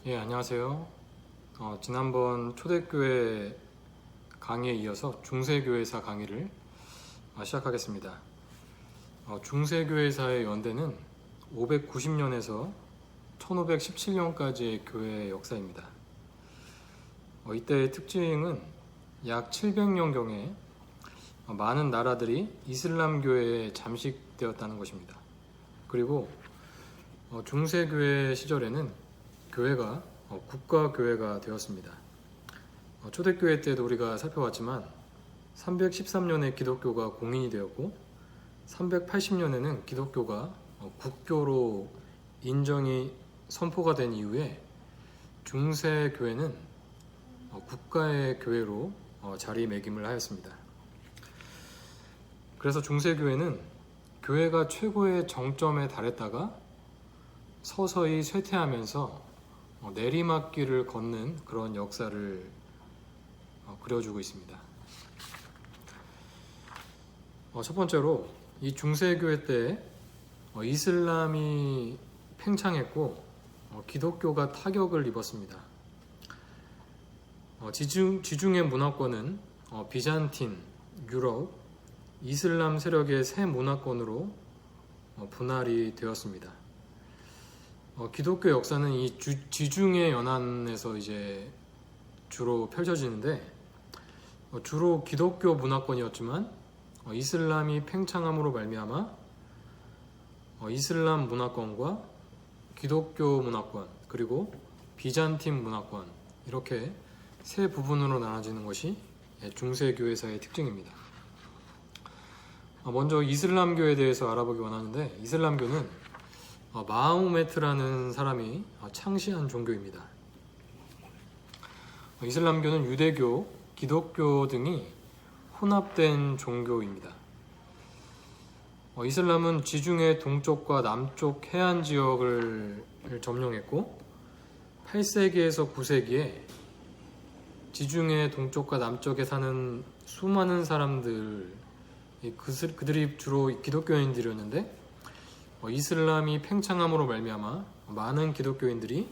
예, 안녕하세요. 지난번 초대교회 강의에 이어서 중세교회사 강의를 시작하겠습니다. 중세교회사의 연대는 590년에서 1517년까지의 교회의 역사입니다. 이때의 특징은 약 700년경에 많은 나라들이 이슬람교회에 잠식되었다는 것입니다. 그리고 중세교회 시절에는 교회가 국가교회가 되었습니다. 초대교회 때도 우리가 살펴봤지만 313년에 기독교가 공인이 되었고 380년에는 기독교가 국교로 인정이 선포가 된 이후에 중세교회는 국가의 교회로 자리매김을 하였습니다. 그래서 중세교회는 교회가 최고의 정점에 달했다가 서서히 쇠퇴하면서 내리막길을 걷는 그런 역사를 그려주고 있습니다. 첫 번째로 이 중세교회 때 이슬람이 팽창했고 기독교가 타격을 입었습니다. 지중해 문화권은 비잔틴, 유럽, 이슬람 세력의 새 문화권으로 분할이 되었습니다. 기독교 역사는 이 지중해 연안에서 이제 주로 펼쳐지는데 주로 기독교 문화권이었지만 이슬람이 팽창함으로 말미암아 이슬람 문화권과 기독교 문화권 그리고 비잔틴 문화권 이렇게 세 부분으로 나눠지는 것이 중세교회사의 특징입니다. 먼저 이슬람교에 대해서 알아보기 원하는데 이슬람교는 마호메트라는 사람이 창시한 종교입니다. 이슬람교는 유대교, 기독교 등이 혼합된 종교입니다. 이슬람은 지중해 동쪽과 남쪽 해안 지역을 점령했고 8세기에서 9세기에 지중해 동쪽과 남쪽에 사는 수많은 사람들 그들이 주로 기독교인들이었는데 이슬람이 팽창함으로 말미암아 많은 기독교인들이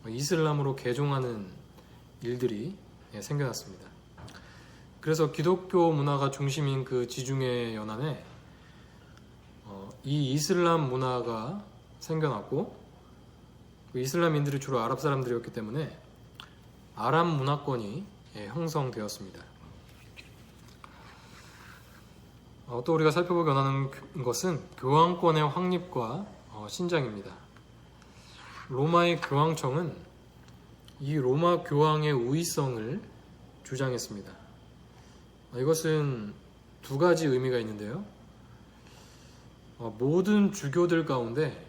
이슬람으로 개종하는 일들이 생겨났습니다. 그래서 기독교 문화가 중심인 그 지중해 연안에 이 이슬람 문화가 생겨났고 그 이슬람인들이 주로 아랍 사람들이었기 때문에 아랍 문화권이 형성되었습니다. 또 우리가 살펴보기 원하는 것은 교황권의 확립과 신장입니다. 로마의 교황청은 이 로마 교황의 우위성을 주장했습니다. 이것은 두 가지 의미가 있는데요. 모든 주교들 가운데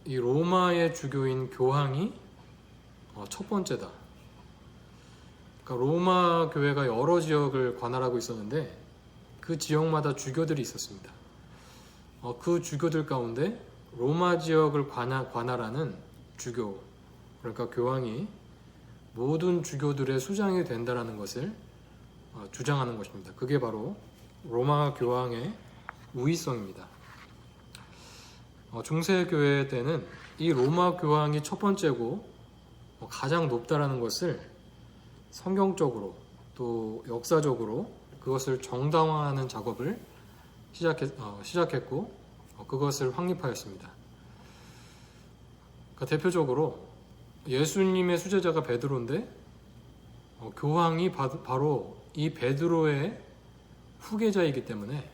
이 로마의 주교인 교황이 첫 번째다. 그러니까 로마 교회가 여러 지역을 관할하고 있었는데 그 지역마다 주교들이 있었습니다. 그 주교들 가운데 로마 지역을 관할하는 주교, 그러니까 교황이 모든 주교들의 수장이 된다는 것을 주장하는 것입니다. 그게 바로 로마 교황의 우위성입니다. 중세교회 때는 이 로마 교황이 첫 번째고 가장 높다라는 것을 성경적으로 또 역사적으로 그것을 정당화하는 작업을 시작했고 그것을 확립하였습니다. 그러니까 대표적으로 예수님의 수제자가 베드로인데 교황이 바로 이 베드로의 후계자이기 때문에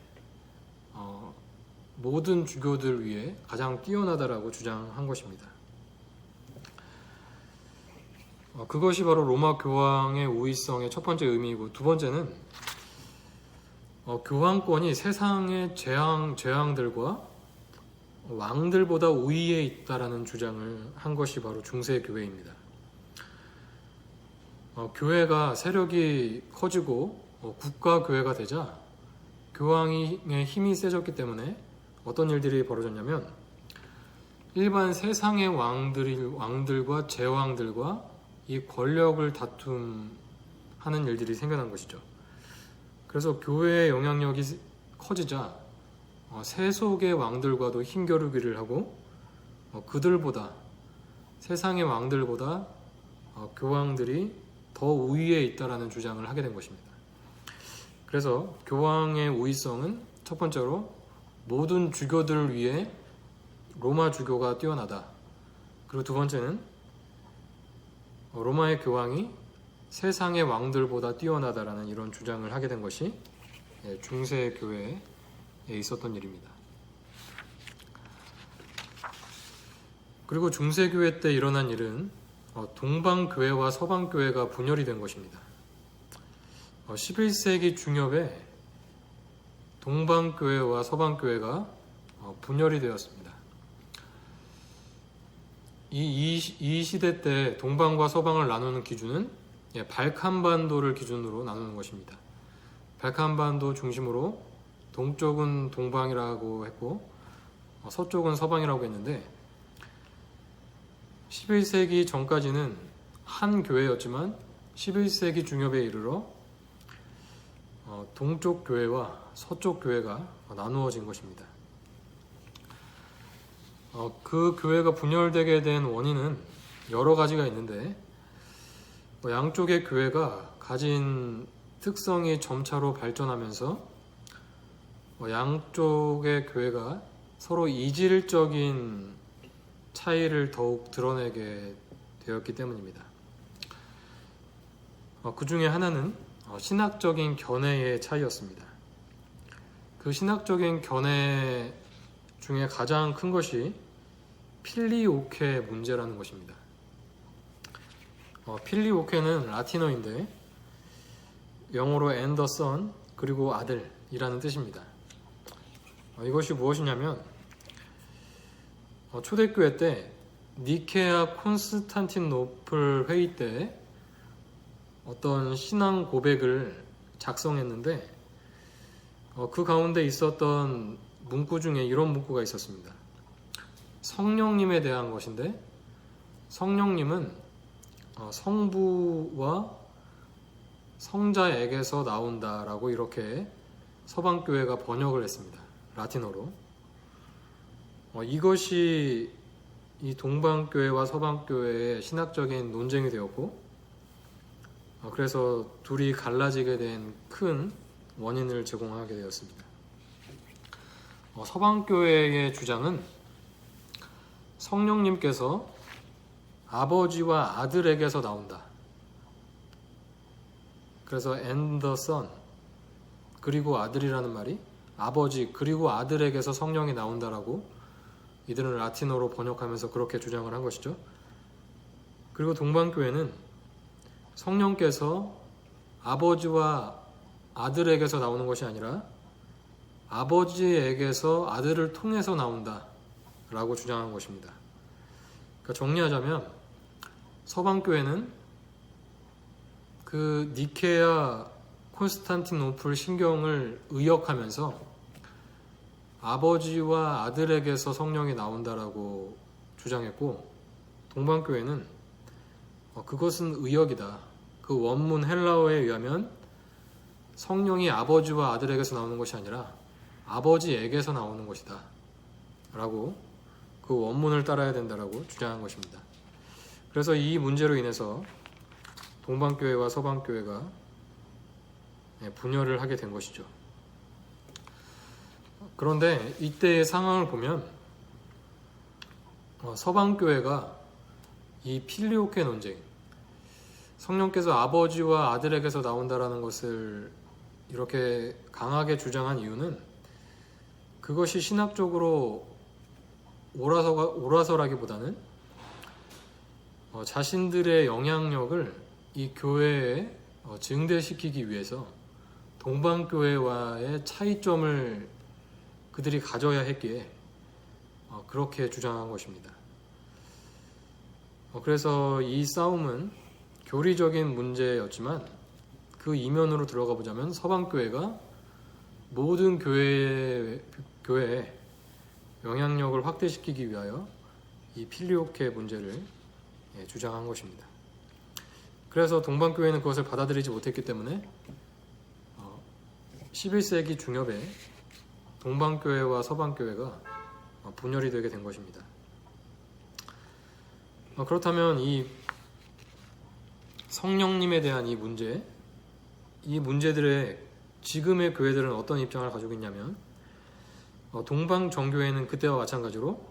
모든 주교들 위에 가장 뛰어나다라고 주장한 것입니다. 그것이 바로 로마 교황의 우위성의 첫 번째 의미이고 두 번째는 교황권이 세상의 재앙들과 왕들보다 우위에 있다라는 주장을 한 것이 바로 중세교회입니다. 교회가 세력이 커지고 국가교회가 되자 교황의 힘이 세졌기 때문에 어떤 일들이 벌어졌냐면 일반 세상의 왕들과 제왕들과 이 권력을 다툼하는 일들이 생겨난 것이죠. 그래서 교회의 영향력이 커지자 세속의 왕들과도 힘겨루기를 하고 그들보다 세상의 왕들보다 교황들이 더 우위에 있다라는 주장을 하게 된 것입니다. 그래서 교황의 우위성은 첫 번째로 모든 주교들을 위해 로마 주교가 뛰어나다. 그리고 두 번째는 로마의 교황이 세상의 왕들보다 뛰어나다라는 이런 주장을 하게 된 것이 중세 교회에 있었던 일입니다. 그리고 중세 교회 때 일어난 일은 동방 교회와 서방 교회가 분열이 된 것입니다. 11세기 중엽에 동방 교회와 서방 교회가 분열이 되었습니다. 이 시대 때 동방과 서방을 나누는 기준은 발칸반도를 기준으로 나누는 것입니다. 발칸반도 중심으로 동쪽은 동방이라고 했고 서쪽은 서방이라고 했는데 11세기 전까지는 한 교회였지만 11세기 중엽에 이르러 동쪽 교회와 서쪽 교회가 나누어진 것입니다. 그 교회가 분열되게 된 원인은 여러 가지가 있는데 양쪽의 교회가 가진 특성이 점차로 발전하면서 양쪽의 교회가 서로 이질적인 차이를 더욱 드러내게 되었기 때문입니다. 그 중에 하나는 신학적인 견해의 차이였습니다. 그 신학적인 견해 중에 가장 큰 것이 필리오케 문제라는 것입니다. 필리오케는 라틴어인데 영어로 and the son 그리고 아들이라는 뜻입니다. 이것이 무엇이냐면 초대교회 때 니케아 콘스탄티노플 회의 때 어떤 신앙 고백을 작성했는데 그 가운데 있었던 문구 중에 이런 문구가 있었습니다. 성령님에 대한 것인데 성령님은 성부와 성자에게서 나온다라고 이렇게 서방교회가 번역을 했습니다. 라틴어로. 이것이 이 동방교회와 서방교회의 신학적인 논쟁이 되었고 그래서 둘이 갈라지게 된 큰 원인을 제공하게 되었습니다. 서방교회의 주장은 성령님께서 아버지와 아들에게서 나온다. 그래서 and the son 그리고 아들이라는 말이 아버지 그리고 아들에게서 성령이 나온다라고 이들은 라틴어로 번역하면서 그렇게 주장을 한 것이죠. 그리고 동방교회는 성령께서 아버지와 아들에게서 나오는 것이 아니라 아버지에게서 아들을 통해서 나온다 라고 주장한 것입니다. 그러니까 정리하자면 서방교회는 그 니케아 콘스탄티노플 신경을 의역하면서 아버지와 아들에게서 성령이 나온다라고 주장했고 동방교회는 그것은 의역이다. 그 원문 헬라어에 의하면 성령이 아버지와 아들에게서 나오는 것이 아니라 아버지에게서 나오는 것이다 라고 그 원문을 따라야 된다라고 주장한 것입니다. 그래서 이 문제로 인해서 동방교회와 서방교회가 분열을 하게 된 것이죠. 그런데 이때의 상황을 보면 서방교회가 이 필리오케 논쟁, 성령께서 아버지와 아들에게서 나온다라는 것을 이렇게 강하게 주장한 이유는 그것이 신학적으로 옳아서라기보다는 자신들의 영향력을 이 교회에 증대시키기 위해서 동방교회와의 차이점을 그들이 가져야 했기에 그렇게 주장한 것입니다. 그래서 이 싸움은 교리적인 문제였지만 그 이면으로 들어가 보자면 서방교회가 모든 교회에 영향력을 확대시키기 위하여 이 필리오케 문제를 주장한 것입니다. 그래서 동방교회는 그것을 받아들이지 못했기 때문에 11세기 중엽에 동방교회와 서방교회가 분열이 되게 된 것입니다. 그렇다면 이 성령님에 대한 이 문제들의 지금의 교회들은 어떤 입장을 가지고 있냐면, 동방 정교회는 그때와 마찬가지로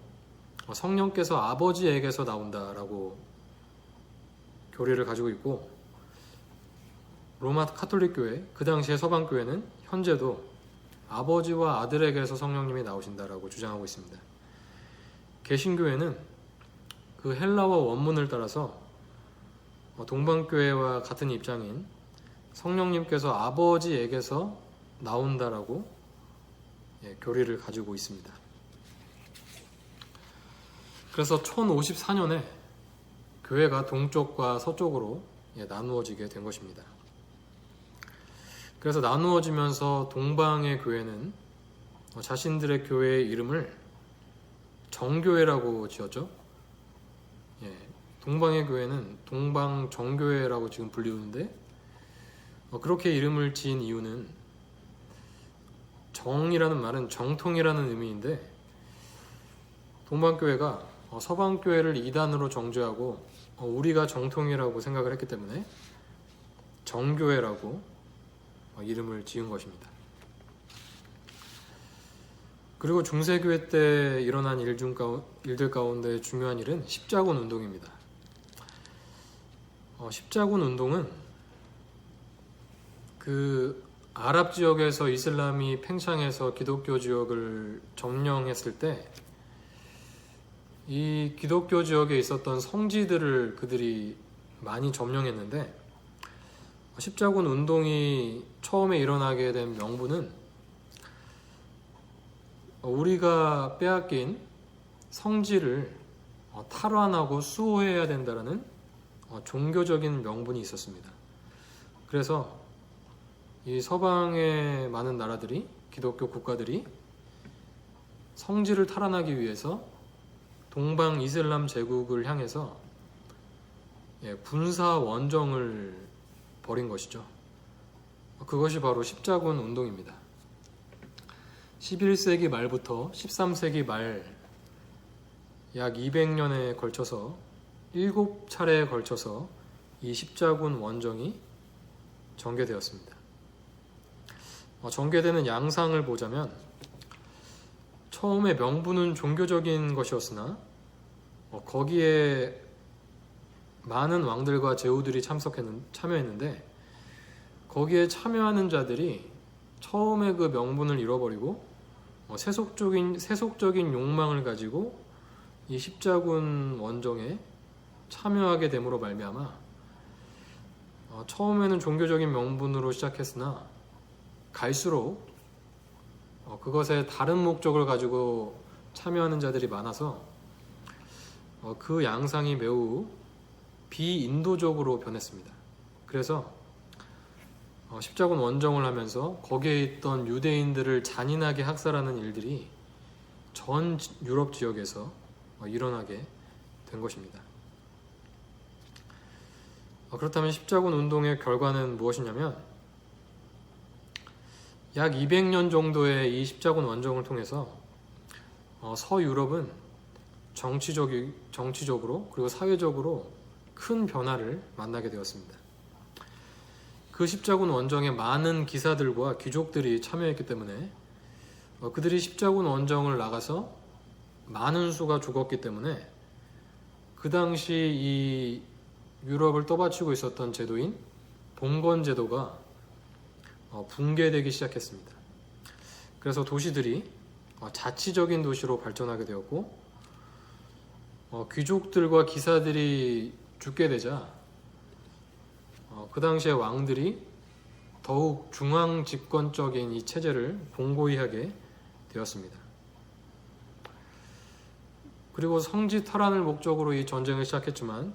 성령께서 아버지에게서 나온다라고 교리를 가지고 있고, 로마 카톨릭 교회, 그 당시의 서방 교회는 현재도 아버지와 아들에게서 성령님이 나오신다라고 주장하고 있습니다. 개신교회는 그 헬라어 원문을 따라서 동방교회와 같은 입장인 성령님께서 아버지에게서 나온다라고 교리를 가지고 있습니다. 그래서 1054년에 교회가 동쪽과 서쪽으로 나누어지게 된 것입니다. 그래서 나누어지면서 동방의 교회는 자신들의 교회의 이름을 정교회라고 지었죠. 동방의 교회는 동방정교회라고 지금 불리우는데, 그렇게 이름을 지은 이유는, 정이라는 말은 정통이라는 의미인데, 동방교회가 서방교회를 이단으로 정죄하고 우리가 정통이라고 생각을 했기 때문에 정교회라고 이름을 지은 것입니다. 그리고 중세교회 때 일어난 일들 가운데 중요한 일은 십자군 운동입니다. 십자군 운동은 그 아랍 지역에서 이슬람이 팽창해서 기독교 지역을 점령했을 때 이 기독교 지역에 있었던 성지들을 그들이 많이 점령했는데, 십자군 운동이 처음에 일어나게 된 명분은 우리가 빼앗긴 성지를 탈환하고 수호해야 된다는 종교적인 명분이 있었습니다. 그래서 이 서방의 많은 나라들이, 기독교 국가들이 성지를 탈환하기 위해서 동방 이슬람 제국을 향해서 군사 원정을 벌인 것이죠. 그것이 바로 십자군 운동입니다. 11세기 말부터 13세기 말 약 200년에 걸쳐서 7차례에 걸쳐서 이 십자군 원정이 전개되었습니다. 전개되는 양상을 보자면, 처음에 명분은 종교적인 것이었으나 거기에 많은 왕들과 제후들이 참여했는데, 거기에 참여하는 자들이 처음에 그 명분을 잃어버리고 세속적인 욕망을 가지고 이 십자군 원정에 참여하게 됨으로 말미암아 처음에는 종교적인 명분으로 시작했으나 갈수록 그것에 다른 목적을 가지고 참여하는 자들이 많아서 그 양상이 매우 비인도적으로 변했습니다. 그래서 십자군 원정을 하면서 거기에 있던 유대인들을 잔인하게 학살하는 일들이 전 유럽 지역에서 일어나게 된 것입니다. 그렇다면 십자군 운동의 결과는 무엇이냐면, 약 200년 정도의 이 십자군 원정을 통해서 서유럽은 정치적으로 그리고 사회적으로 큰 변화를 만나게 되었습니다. 그 십자군 원정에 많은 기사들과 귀족들이 참여했기 때문에 그들이 십자군 원정을 나가서 많은 수가 죽었기 때문에 그 당시 이 유럽을 떠받치고 있었던 제도인 봉건 제도가 붕괴되기 시작했습니다. 그래서 도시들이 자치적인 도시로 발전하게 되었고, 귀족들과 기사들이 죽게 되자 그 당시에 왕들이 더욱 중앙 집권적인 이 체제를 공고히 하게 되었습니다. 그리고 성지 탈환을 목적으로 이 전쟁을 시작했지만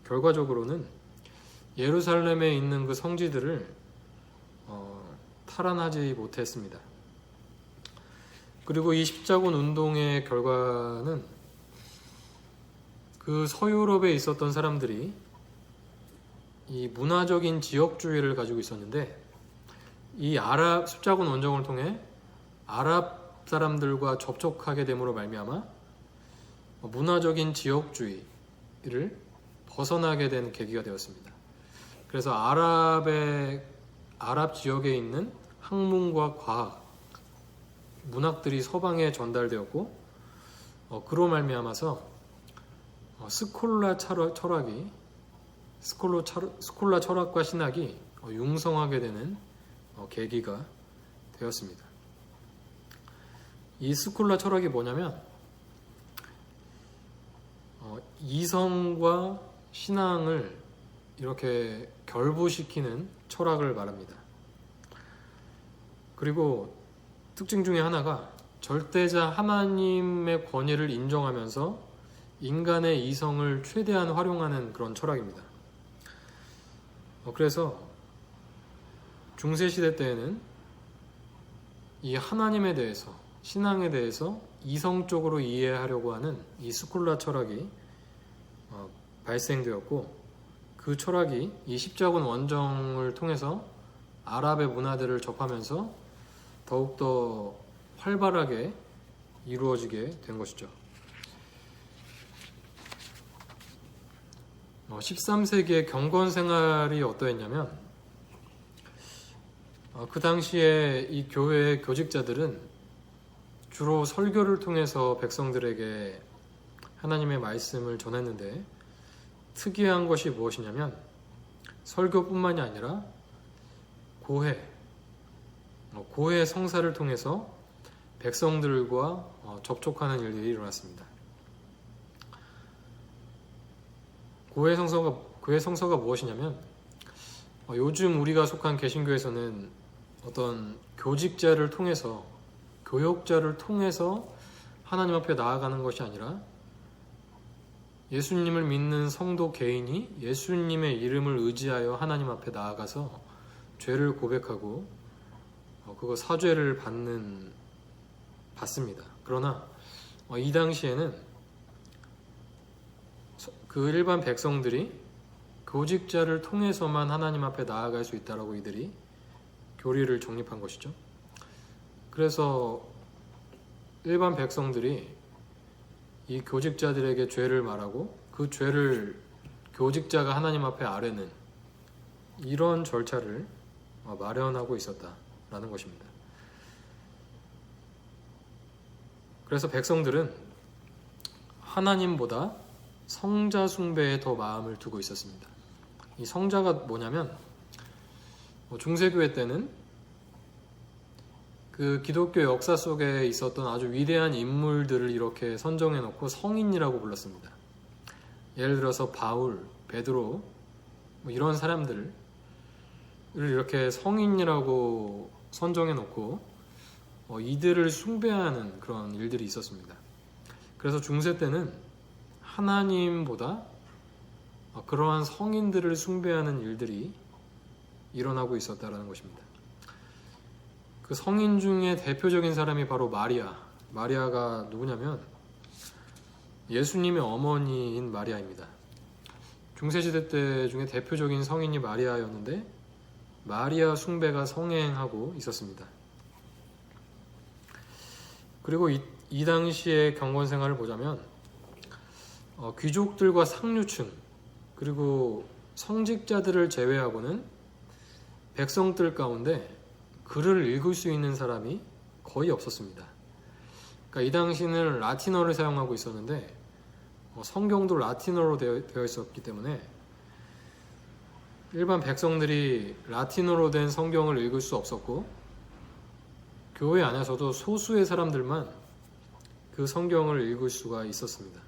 결과적으로는 예루살렘에 있는 그 성지들을 탈환하지 못했습니다. 그리고 이 십자군 운동의 결과는 그 서유럽에 있었던 사람들이 이 문화적인 지역주의를 가지고 있었는데, 이 십자군 원정을 통해 아랍 사람들과 접촉하게 됨으로 말미암아 문화적인 지역주의, 벗어나게 된 계기가 되었습니다. 그래서 아랍 지역에 있는 학문과 과학, 문학들이 서방에 전달되었고, 그로 말미암아서 스콜라 철학과 신학이 융성하게 되는 계기가 되었습니다. 이 스콜라 철학이 뭐냐면 이성과 신앙을 이렇게 결부시키는 철학을 말합니다. 그리고 특징 중에 하나가 절대자 하나님의 권위를 인정하면서 인간의 이성을 최대한 활용하는 그런 철학입니다. 그래서 중세시대 때에는 이 하나님에 대해서, 신앙에 대해서 이성적으로 이해하려고 하는 이 스콜라 철학이 발생되었고, 그 철학이 이 십자군 원정을 통해서 아랍의 문화들을 접하면서 더욱더 활발하게 이루어지게 된 것이죠. 13세기의 경건 생활이 어떠했냐면, 그 당시에 이 교회의 교직자들은 주로 설교를 통해서 백성들에게 하나님의 말씀을 전했는데, 특이한 것이 무엇이냐면 설교뿐만이 아니라 고해 성사를 통해서 백성들과 접촉하는 일들이 일어났습니다. 고해 성서가 무엇이냐면, 요즘 우리가 속한 개신교에서는 어떤 교직자를 통해서, 교역자를 통해서 하나님 앞에 나아가는 것이 아니라 예수님을 믿는 성도 개인이 예수님의 이름을 의지하여 하나님 앞에 나아가서 죄를 고백하고 그거 사죄를 받습니다. 그러나 이 당시에는 그 일반 백성들이 교직자를 통해서만 하나님 앞에 나아갈 수 있다라고 이들이 교리를 정립한 것이죠. 그래서 일반 백성들이 이 교직자들에게 죄를 말하고 그 죄를 교직자가 하나님 앞에 아뢰는 이런 절차를 마련하고 있었다라는 것입니다. 그래서 백성들은 하나님보다 성자 숭배에 더 마음을 두고 있었습니다. 이 성자가 뭐냐면, 중세교회 때는 그 기독교 역사 속에 있었던 아주 위대한 인물들을 이렇게 선정해 놓고 성인이라고 불렀습니다. 예를 들어서 바울, 베드로 이런 사람들을 이렇게 성인이라고 선정해 놓고 이들을 숭배하는 그런 일들이 있었습니다. 그래서 중세 때는 하나님보다 그러한 성인들을 숭배하는 일들이 일어나고 있었다는 것입니다. 그 성인 중에 대표적인 사람이 바로 마리아가 누구냐면 예수님의 어머니인 마리아입니다. 중세시대 때 중에 대표적인 성인이 마리아였는데 마리아 숭배가 성행하고 있었습니다. 그리고 이 당시의 경건 생활을 보자면 귀족들과 상류층 그리고 성직자들을 제외하고는 백성들 가운데 글을 읽을 수 있는 사람이 거의 없었습니다. 그러니까 이 당시는 라틴어를 사용하고 있었는데 성경도 라틴어로 되어 있었기 때문에 일반 백성들이 라틴어로 된 성경을 읽을 수 없었고, 교회 안에서도 소수의 사람들만 그 성경을 읽을 수가 있었습니다.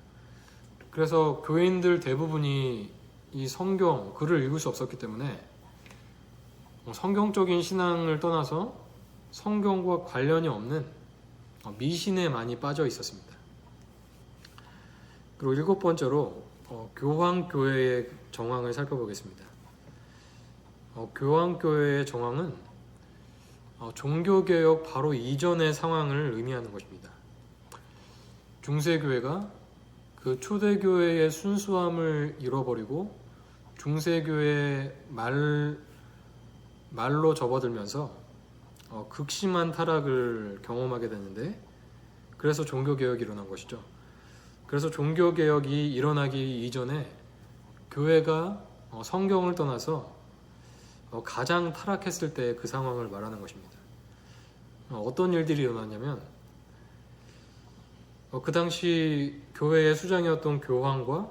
그래서 교인들 대부분이 이 성경, 글을 읽을 수 없었기 때문에 성경적인 신앙을 떠나서 성경과 관련이 없는 미신에 많이 빠져 있었습니다. 그리고 7번째로 교황교회의 정황을 살펴보겠습니다. 교황교회의 정황은 종교개혁 바로 이전의 상황을 의미하는 것입니다. 중세교회가 그 초대교회의 순수함을 잃어버리고 중세교회의 말로 접어들면서 극심한 타락을 경험하게 됐는데, 그래서 종교개혁이 일어난 것이죠. 그래서 종교개혁이 일어나기 이전에 교회가 성경을 떠나서 가장 타락했을 때 그 상황을 말하는 것입니다. 어떤 일들이 일어났냐면 그 당시 교회의 수장이었던 교황과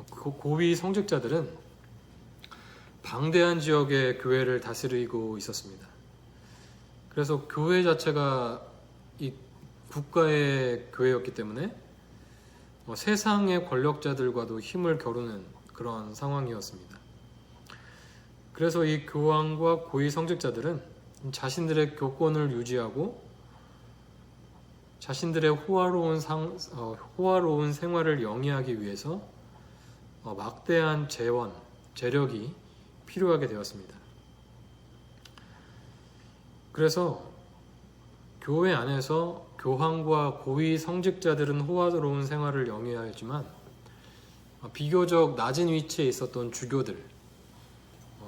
고위 성직자들은 방대한 지역의 교회를 다스리고 있었습니다. 그래서 교회 자체가 이 국가의 교회였기 때문에 세상의 권력자들과도 힘을 겨루는 그런 상황이었습니다. 그래서 이 교황과 고위 성직자들은 자신들의 교권을 유지하고 자신들의 호화로운 생활을 영위하기 위해서 막대한 재력이 필요하게 되었습니다. 그래서 교회 안에서 교황과 고위 성직자들은 호화로운 생활을 영위하였지만 비교적 낮은 위치에 있었던 주교들,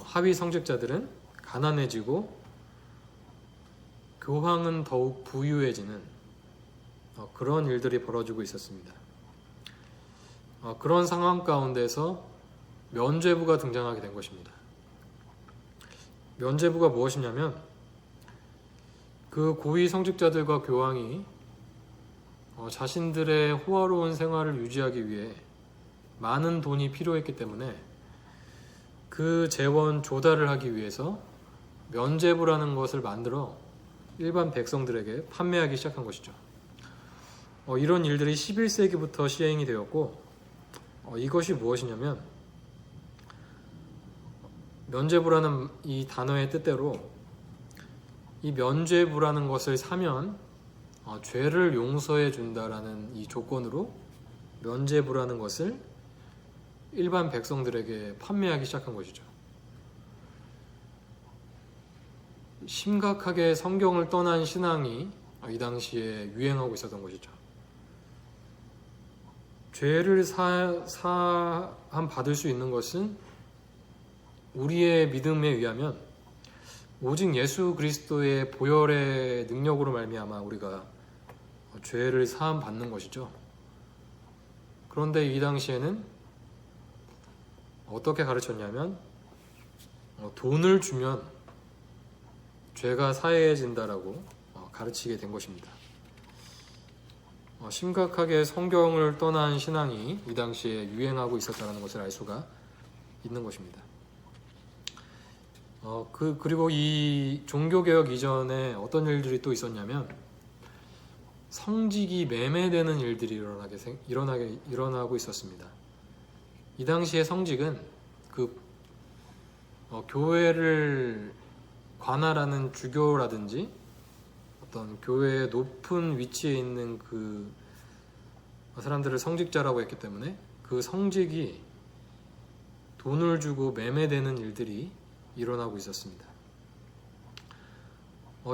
하위 성직자들은 가난해지고 교황은 더욱 부유해지는 그런 일들이 벌어지고 있었습니다. 그런 상황 가운데서 면죄부가 등장하게 된 것입니다. 면죄부가 무엇이냐면 그 고위 성직자들과 교황이 자신들의 호화로운 생활을 유지하기 위해 많은 돈이 필요했기 때문에 그 재원 조달을 하기 위해서 면죄부라는 것을 만들어 일반 백성들에게 판매하기 시작한 것이죠. 이런 일들이 11세기부터 시행이 되었고 이것이 무엇이냐면 면죄부라는 이 단어의 뜻대로 이 면죄부라는 것을 사면 죄를 용서해 준다라는 이 조건으로 면죄부라는 것을 일반 백성들에게 판매하기 시작한 것이죠. 심각하게 성경을 떠난 신앙이 이 당시에 유행하고 있었던 것이죠. 죄를 사함 받을 수 있는 것은 우리의 믿음에 의하면 오직 예수 그리스도의 보혈의 능력으로 말미암아 우리가 죄를 사함 받는 것이죠. 그런데 이 당시에는 어떻게 가르쳤냐면 돈을 주면 죄가 사해진다라고 가르치게 된 것입니다. 심각하게 성경을 떠난 신앙이 이 당시에 유행하고 있었다는 것을 알 수가 있는 것입니다. 그리고 이 종교개혁 이전에 어떤 일들이 또 있었냐면 성직이 매매되는 일들이 일어나고 있었습니다. 이 당시의 성직은 교회를 관할하는 주교라든지 어떤 교회의 높은 위치에 있는 그 사람들을 성직자라고 했기 때문에 그 성직이 돈을 주고 매매되는 일들이 일어나고 있었습니다.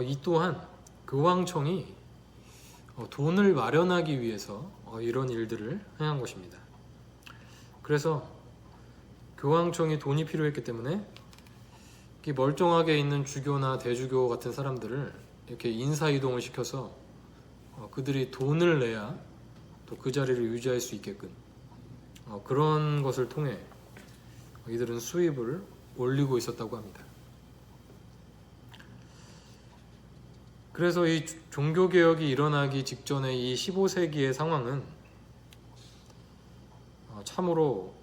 이 또한 교황청이 돈을 마련하기 위해서 이런 일들을 행한 것입니다. 그래서 교황청이 돈이 필요했기 때문에 멀쩡하게 있는 주교나 대주교 같은 사람들을 이렇게 인사이동을 시켜서 그들이 돈을 내야 또 그 자리를 유지할 수 있게끔 그런 것을 통해 이들은 수입을 올리고 있었다고 합니다. 그래서 이 종교개혁이 일어나기 직전의 이 15세기의 상황은 참으로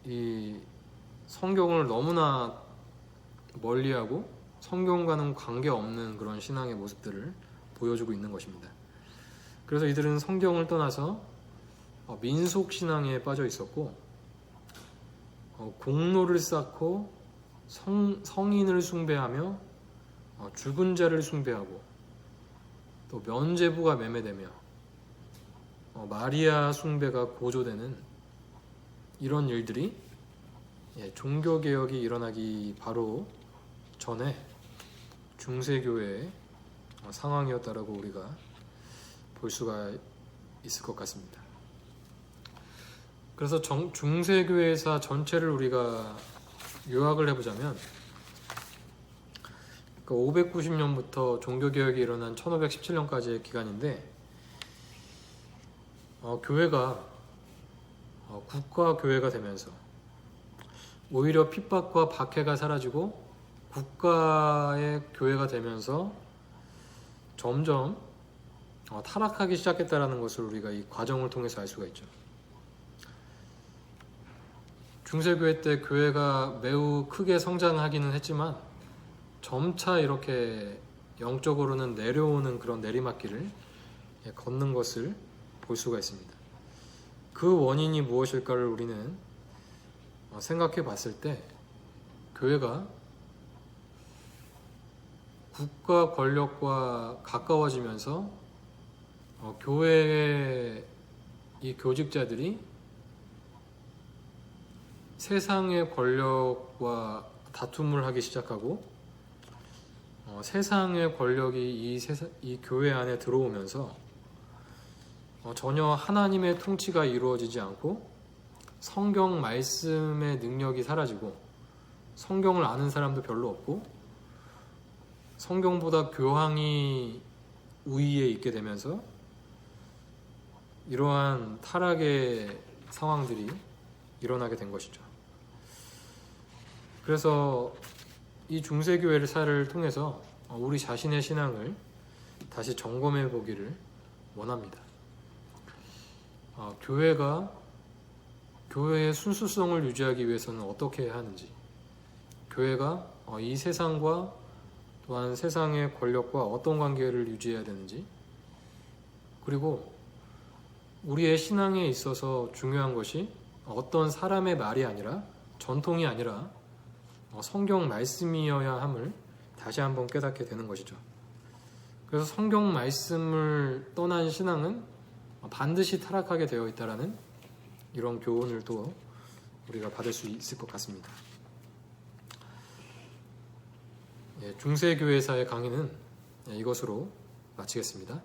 이 성경을 너무나 멀리하고 성경과는 관계없는 그런 신앙의 모습들을 보여주고 있는 것입니다. 그래서 이들은 성경을 떠나서 민속신앙에 빠져 있었고 공로를 쌓고 성인을 숭배하며 죽은 자를 숭배하고 또 면죄부가 매매되며 마리아 숭배가 고조되는 이런 일들이 종교개혁이 일어나기 바로 전에 중세교회의 상황이었다라고 우리가 볼 수가 있을 것 같습니다. 그래서 중세교회사 전체를 우리가 요약을 해보자면 590년부터 종교개혁이 일어난 1517년까지의 기간인데 교회가 국가 교회가 되면서 오히려 핍박과 박해가 사라지고 국가의 교회가 되면서 점점 타락하기 시작했다는 것을 우리가 이 과정을 통해서 알 수가 있죠. 중세교회 때 교회가 매우 크게 성장하기는 했지만 점차 이렇게 영적으로는 내려오는 그런 내리막길을 걷는 것을 볼 수가 있습니다. 그 원인이 무엇일까를 우리는 생각해 봤을 때 교회가 국가 권력과 가까워지면서 교회의 이 교직자들이 세상의 권력과 다툼을 하기 시작하고 세상의 권력이 이 교회 안에 들어오면서 전혀 하나님의 통치가 이루어지지 않고 성경 말씀의 능력이 사라지고 성경을 아는 사람도 별로 없고 성경보다 교황이 우위에 있게 되면서 이러한 타락의 상황들이 일어나게 된 것이죠. 그래서 이 중세교회를 사를 통해서 우리 자신의 신앙을 다시 점검해 보기를 원합니다. 교회가 교회의 순수성을 유지하기 위해서는 어떻게 해야 하는지, 교회가 이 세상과 또한 세상의 권력과 어떤 관계를 유지해야 되는지, 그리고 우리의 신앙에 있어서 중요한 것이 어떤 사람의 말이 아니라 전통이 아니라 성경 말씀이어야 함을 다시 한번 깨닫게 되는 것이죠. 그래서 성경 말씀을 떠난 신앙은 반드시 타락하게 되어 있다라는 이런 교훈을 또 우리가 받을 수 있을 것 같습니다. 중세교회사의 강의는 이것으로 마치겠습니다.